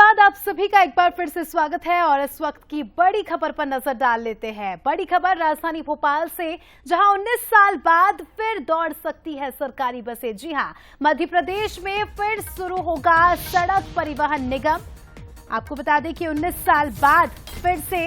बाद आप सभी का एक बार फिर से स्वागत है और इस वक्त की बड़ी खबर पर नजर डाल लेते हैं। बड़ी खबर राजधानी भोपाल से, जहां 19 साल बाद फिर दौड़ सकती है सरकारी बसें। जी हां, मध्य प्रदेश में फिर शुरू होगा सड़क परिवहन निगम। आपको बता दें कि 19 साल बाद फिर से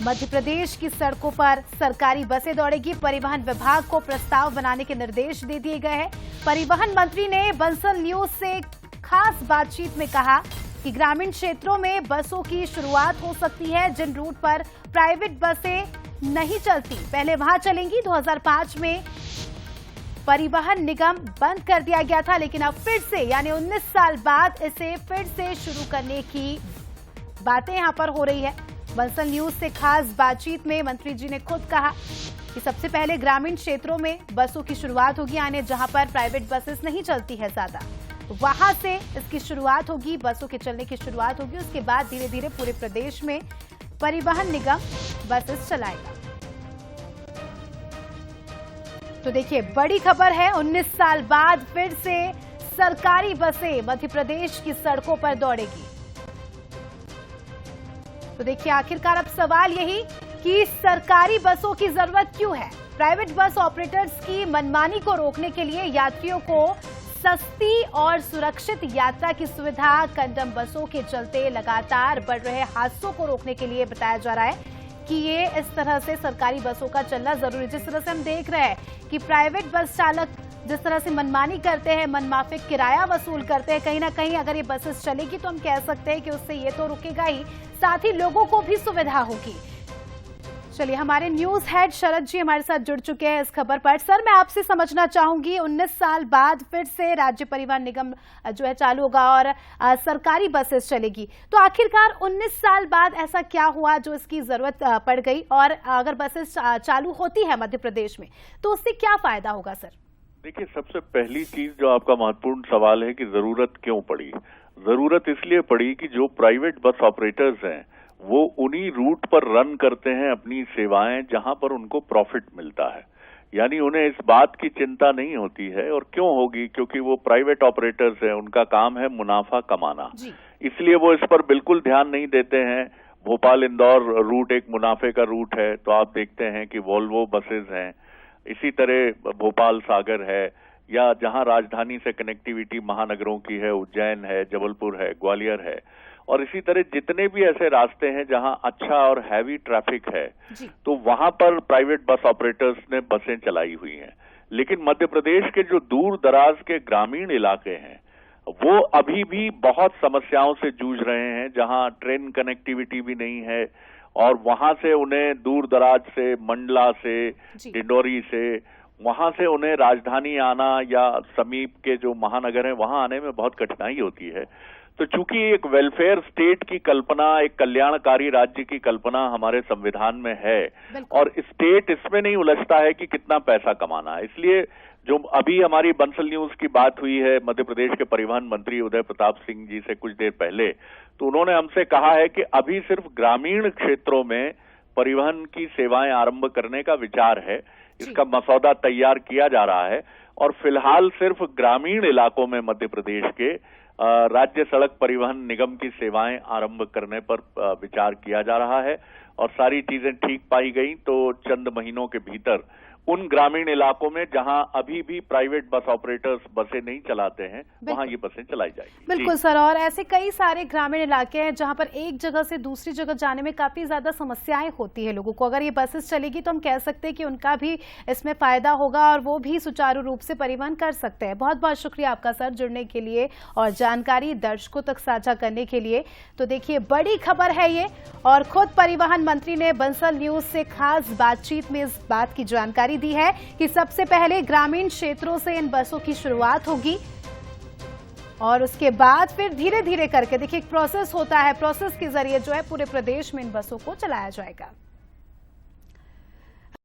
मध्य प्रदेश की सड़कों पर सरकारी बसें दौड़ेगी। परिवहन विभाग को प्रस्ताव बनाने के निर्देश दे दिए गए हैं। परिवहन मंत्री ने बंसल न्यूज से खास बातचीत में कहा कि ग्रामीण क्षेत्रों में बसों की शुरुआत हो सकती है। जिन रूट पर प्राइवेट बसें नहीं चलती, पहले वहां चलेंगी। 2005 में परिवहन निगम बंद कर दिया गया था, लेकिन अब फिर से यानी 19 साल बाद इसे फिर से शुरू करने की बातें यहां पर हो रही है। बंसल न्यूज से खास बातचीत में मंत्री जी ने खुद कहा कि सबसे पहले ग्रामीण क्षेत्रों में बसों की शुरुआत होगी, यानी जहां पर प्राइवेट बसेस नहीं चलती है ज्यादा, वहां से इसकी शुरुआत होगी, बसों के चलने की शुरुआत होगी। उसके बाद धीरे धीरे पूरे प्रदेश में परिवहन निगम बसेस चलाएगा। तो देखिए, बड़ी खबर है, 19 साल बाद फिर से सरकारी बसें मध्य प्रदेश की सड़कों पर दौड़ेगी। तो देखिए, आखिरकार अब सवाल यही कि सरकारी बसों की जरूरत क्यों है। प्राइवेट बस ऑपरेटर्स की मनमानी को रोकने के लिए यात्रियों को सस्ती और सुरक्षित यात्रा की सुविधा, कंडम बसों के चलते लगातार बढ़ रहे हादसों को रोकने के लिए बताया जा रहा है कि ये इस तरह से सरकारी बसों का चलना जरूरी। जिस तरह से हम देख रहे हैं कि प्राइवेट बस चालक जिस तरह से मनमानी करते हैं, मनमाफिक किराया वसूल करते हैं, कहीं ना कहीं अगर ये बसेस चलेगी तो हम कह सकते हैं कि उससे ये तो रुकेगा ही, साथ ही लोगों को भी सुविधा होगी। चलिए, हमारे न्यूज हेड शरद जी हमारे साथ जुड़ चुके हैं इस खबर पर। सर, मैं आपसे समझना चाहूंगी, 19 साल बाद फिर से राज्य परिवहन निगम जो है चालू होगा और सरकारी बसेस चलेगी, तो आखिरकार 19 साल बाद ऐसा क्या हुआ जो इसकी जरूरत पड़ गई, और अगर बसेस चालू होती है मध्य प्रदेश में तो उससे क्या फायदा होगा? सर देखिए, सबसे पहली चीज जो आपका महत्वपूर्ण सवाल है कि जरूरत क्यों पड़ी। जरूरत इसलिए पड़ी कि जो प्राइवेट बस ऑपरेटर्स हैं वो उन्हीं रूट पर रन करते हैं अपनी सेवाएं जहां पर उनको प्रॉफिट मिलता है, यानी उन्हें इस बात की चिंता नहीं होती है। और क्यों होगी? क्योंकि वो प्राइवेट ऑपरेटर्स हैं, उनका काम है मुनाफा कमाना, इसलिए वो इस पर बिल्कुल ध्यान नहीं देते हैं। भोपाल इंदौर रूट एक मुनाफे का रूट है, तो आप देखते हैं कि वोल्वो बसेज हैं, इसी तरह भोपाल सागर है, या जहां राजधानी से कनेक्टिविटी महानगरों की है, उज्जैन है, जबलपुर है, ग्वालियर है, और इसी तरह जितने भी ऐसे रास्ते हैं जहां अच्छा और हैवी ट्रैफिक है, तो वहां पर प्राइवेट बस ऑपरेटर्स ने बसें चलाई हुई हैं। लेकिन मध्य प्रदेश के जो दूर दराज के ग्रामीण इलाके हैं वो अभी भी बहुत समस्याओं से जूझ रहे हैं, जहां ट्रेन कनेक्टिविटी भी नहीं है, और वहां से उन्हें दूर दराज से, मंडला से, डिंडोरी से, वहां से उन्हें राजधानी आना या समीप के जो महानगर हैं वहां आने में बहुत कठिनाई होती है। तो चूंकि एक वेलफेयर स्टेट की कल्पना, एक कल्याणकारी राज्य की कल्पना हमारे संविधान में है, और स्टेट इसमें नहीं उलझता है कि कितना पैसा कमाना है, इसलिए जो अभी हमारी बंसल न्यूज की बात हुई है मध्य प्रदेश के परिवहन मंत्री उदय प्रताप सिंह जी से कुछ देर पहले, तो उन्होंने हमसे कहा है कि अभी सिर्फ ग्रामीण क्षेत्रों में परिवहन की सेवाएं आरंभ करने का विचार है। इसका मसौदा तैयार किया जा रहा है, और फिलहाल सिर्फ ग्रामीण इलाकों में मध्य प्रदेश के राज्य सड़क परिवहन निगम की सेवाएं आरंभ करने पर विचार किया जा रहा है। और सारी चीजें ठीक पाई गई तो चंद महीनों के भीतर उन ग्रामीण इलाकों में जहां अभी भी प्राइवेट बस ऑपरेटर्स बसें नहीं चलाते हैं वहां ये बसें चलाई जाएगी। बिल्कुल सर, और ऐसे कई सारे ग्रामीण इलाके हैं जहां पर एक जगह से दूसरी जगह जाने में काफी ज्यादा समस्याएं होती है लोगों को। अगर ये बसेस चलेगी तो हम कह सकते हैं कि उनका भी इसमें फायदा होगा और वो भी सुचारू रूप से परिवहन कर सकते हैं। बहुत बहुत शुक्रिया आपका सर जुड़ने के लिए और जानकारी दर्शकों तक साझा करने के लिए। तो देखिए, बड़ी खबर है ये, और खुद परिवहन मंत्री ने बंसल न्यूज से खास बातचीत में इस बात की जानकारी दी है कि सबसे पहले ग्रामीण क्षेत्रों से इन बसों की शुरुआत होगी, और उसके बाद फिर धीरे धीरे करके, देखिए एक प्रोसेस होता है, प्रोसेस के जरिए जो है पूरे प्रदेश में इन बसों को चलाया जाएगा।